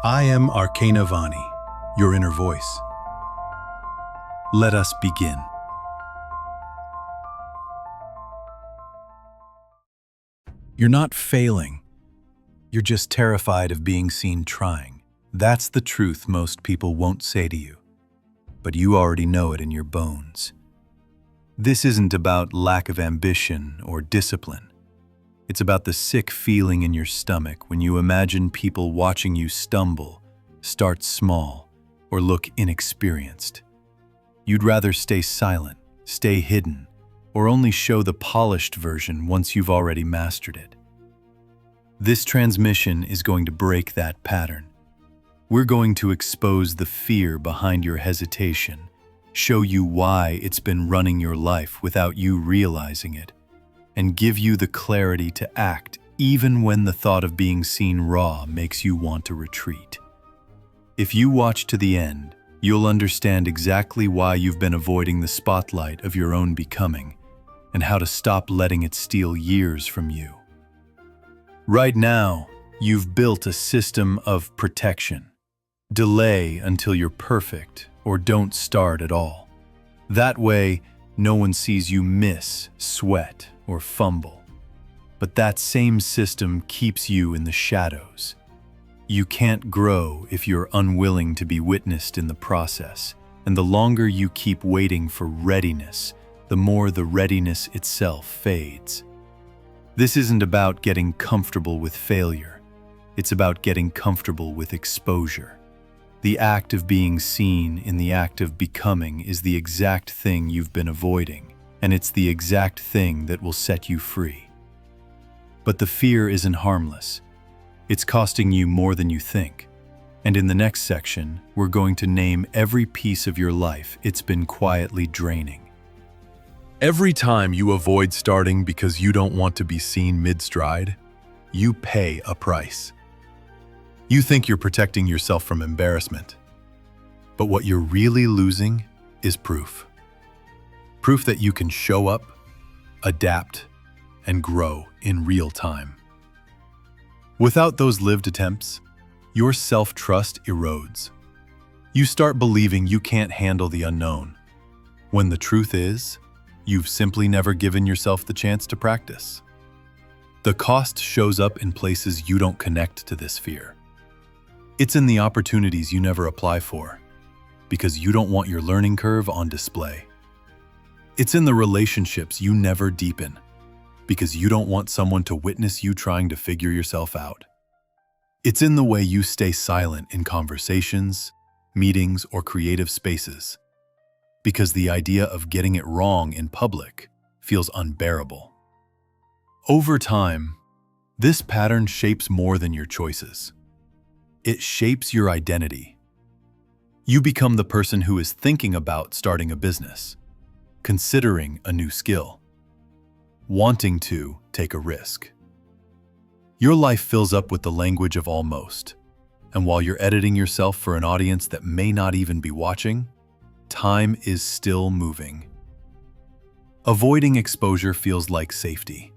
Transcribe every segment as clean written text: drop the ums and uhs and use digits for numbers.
I am Arcana Vani, your inner voice. Let us begin. You're not failing. You're just terrified of being seen trying. That's the truth most people won't say to you, but you already know it in your bones. This isn't about lack of ambition or discipline. It's about the sick feeling in your stomach when you imagine people watching you stumble, start small, or look inexperienced. You'd rather stay silent, stay hidden, or only show the polished version once you've already mastered it. This transmission is going to break that pattern. We're going to expose the fear behind your hesitation, show you why it's been running your life without you realizing it, and give you the clarity to act even when the thought of being seen raw makes you want to retreat. If you watch to the end, you'll understand exactly why you've been avoiding the spotlight of your own becoming and how to stop letting it steal years from you. Right now, you've built a system of protection. Delay until you're perfect or don't start at all. That way, no one sees you miss, sweat, or fumble. But that same system keeps you in the shadows. You can't grow if you're unwilling to be witnessed in the process, and the longer you keep waiting for readiness, the more the readiness itself fades. This isn't about getting comfortable with failure. It's about getting comfortable with exposure. The act of being seen in the act of becoming is the exact thing you've been avoiding, and it's the exact thing that will set you free. But the fear isn't harmless. It's costing you more than you think. And in the next section, we're going to name every piece of your life it's been quietly draining. Every time you avoid starting because you don't want to be seen mid-stride, you pay a price. You think you're protecting yourself from embarrassment, but what you're really losing is proof. Proof that you can show up, adapt, and grow in real time. Without those lived attempts, your self-trust erodes. You start believing you can't handle the unknown, when the truth is, you've simply never given yourself the chance to practice. The cost shows up in places you don't connect to this fear. It's in the opportunities you never apply for, because you don't want your learning curve on display. It's in the relationships you never deepen, because you don't want someone to witness you trying to figure yourself out. It's in the way you stay silent in conversations, meetings, or creative spaces, because the idea of getting it wrong in public feels unbearable. Over time, this pattern shapes more than your choices. It shapes your identity. You become the person who is thinking about starting a business, considering a new skill, wanting to take a risk. Your life fills up with the language of almost, and while you're editing yourself for an audience that may not even be watching, time is still moving. Avoiding exposure feels like safety,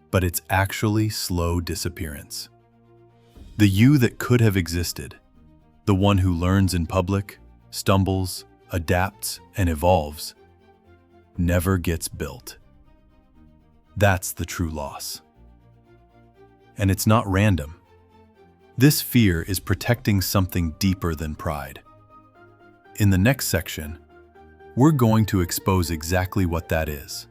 but it's actually slow disappearance. The you that could have existed, the one who learns in public, stumbles, adapts, and evolves, never gets built. That's the true loss. And it's not random. This fear is protecting something deeper than pride. In the next section, we're going to expose exactly what that is,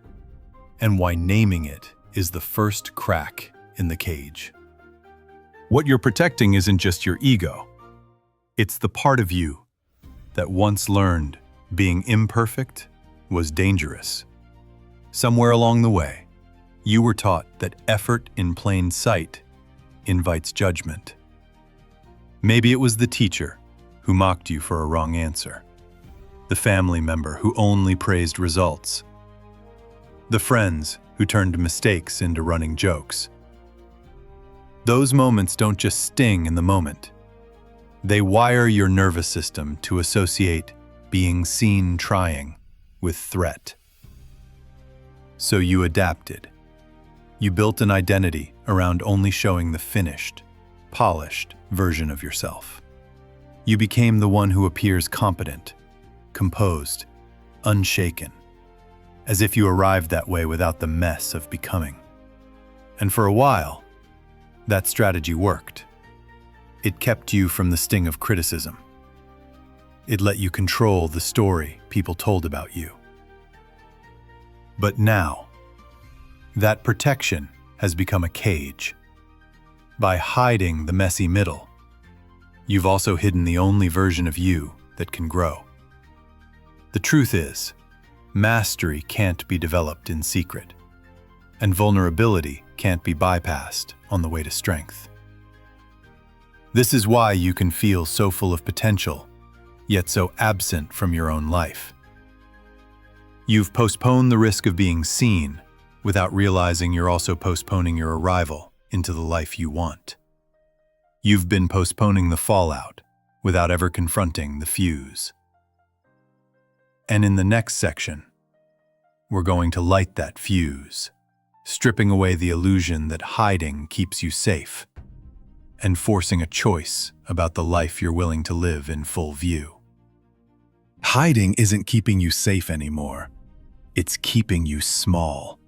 and why naming it is the first crack in the cage. What you're protecting isn't just your ego. It's the part of you that once learned being imperfect was dangerous. Somewhere along the way, you were taught that effort in plain sight invites judgment. Maybe it was the teacher who mocked you for a wrong answer, the family member who only praised results, the friends who turned mistakes into running jokes. Those moments don't just sting in the moment. They wire your nervous system to associate being seen trying with threat. So you adapted. You built an identity around only showing the finished, polished version of yourself. You became the one who appears competent, composed, unshaken, as if you arrived that way without the mess of becoming. And for a while, that strategy worked. It kept you from the sting of criticism. It let you control the story people told about you. But now, that protection has become a cage. By hiding the messy middle, you've also hidden the only version of you that can grow. The truth is, mastery can't be developed in secret, and vulnerability can't be bypassed on the way to strength. This is why you can feel so full of potential, yet so absent from your own life. You've postponed the risk of being seen without realizing you're also postponing your arrival into the life you want. You've been postponing the fallout without ever confronting the fuse. And in the next section, we're going to light that fuse, stripping away the illusion that hiding keeps you safe, and forcing a choice about the life you're willing to live in full view. Hiding isn't keeping you safe anymore. It's keeping you small.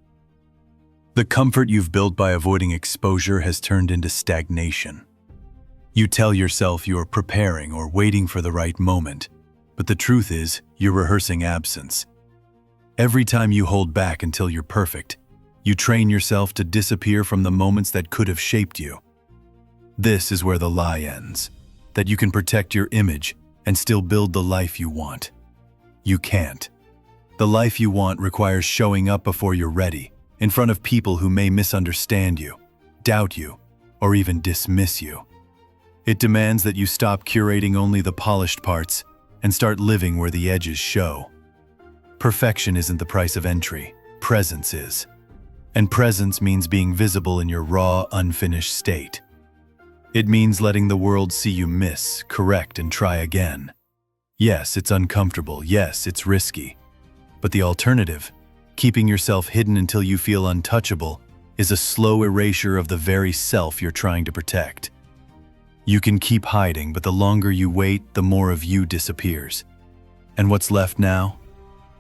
The comfort you've built by avoiding exposure has turned into stagnation. You tell yourself you're preparing or waiting for the right moment, but the truth is, you're rehearsing absence. Every time you hold back until you're perfect, you train yourself to disappear from the moments that could have shaped you. This is where the lie ends, that you can protect your image and still build the life you want. You can't. The life you want requires showing up before you're ready, in front of people who may misunderstand you, doubt you, or even dismiss you. It demands that you stop curating only the polished parts and start living where the edges show. Perfection isn't the price of entry, presence is. And presence means being visible in your raw, unfinished state. It means letting the world see you miss, correct, and try again. Yes, it's uncomfortable. Yes, it's risky. But the alternative, keeping yourself hidden until you feel untouchable, is a slow erasure of the very self you're trying to protect. You can keep hiding, but the longer you wait, the more of you disappears. And what's left now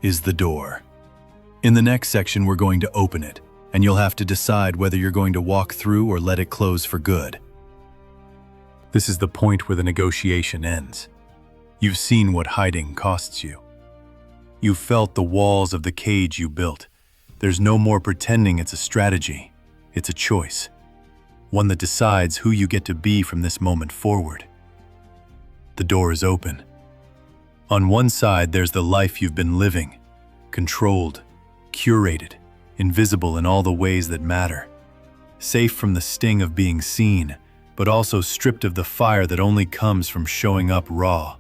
is the door. In the next section, we're going to open it, and you'll have to decide whether you're going to walk through or let it close for good. This is the point where the negotiation ends. You've seen what hiding costs you. You've felt the walls of the cage you built. There's no more pretending it's a strategy. It's a choice. One that decides who you get to be from this moment forward. The door is open. On one side, there's the life you've been living, controlled, curated, invisible in all the ways that matter, safe from the sting of being seen, but also stripped of the fire that only comes from showing up raw.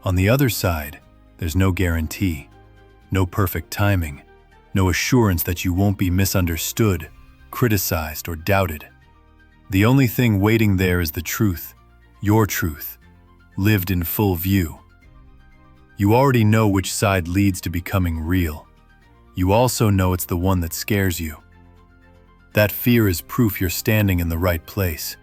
On the other side, there's no guarantee, no perfect timing, no assurance that you won't be misunderstood, criticized, or doubted. The only thing waiting there is the truth, your truth, lived in full view. You already know which side leads to becoming real. You also know it's the one that scares you. That fear is proof you're standing in the right place.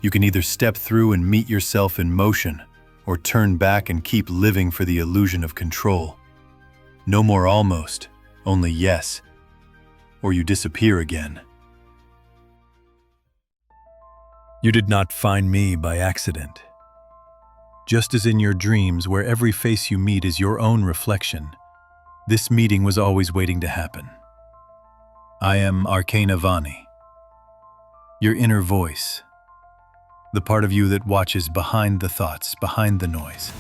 You can either step through and meet yourself in motion, or turn back and keep living for the illusion of control. No more almost, only yes, or you disappear again. You did not find me by accident. Just as in your dreams, where every face you meet is your own reflection, this meeting was always waiting to happen. I am Arcana Vani, your inner voice, the part of you that watches behind the thoughts, behind the noise.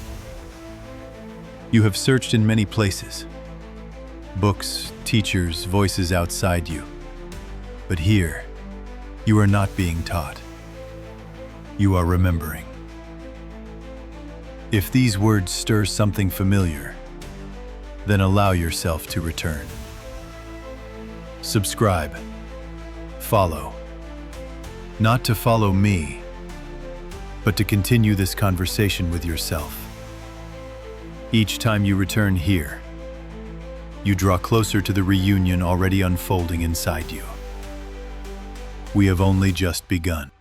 You have searched in many places, books, teachers, voices outside you. But here, you are not being taught. You are remembering. If these words stir something familiar, then allow yourself to return. Subscribe. Follow. Not to follow me, but to continue this conversation with yourself. Each time you return here, you draw closer to the reunion already unfolding inside you. We have only just begun.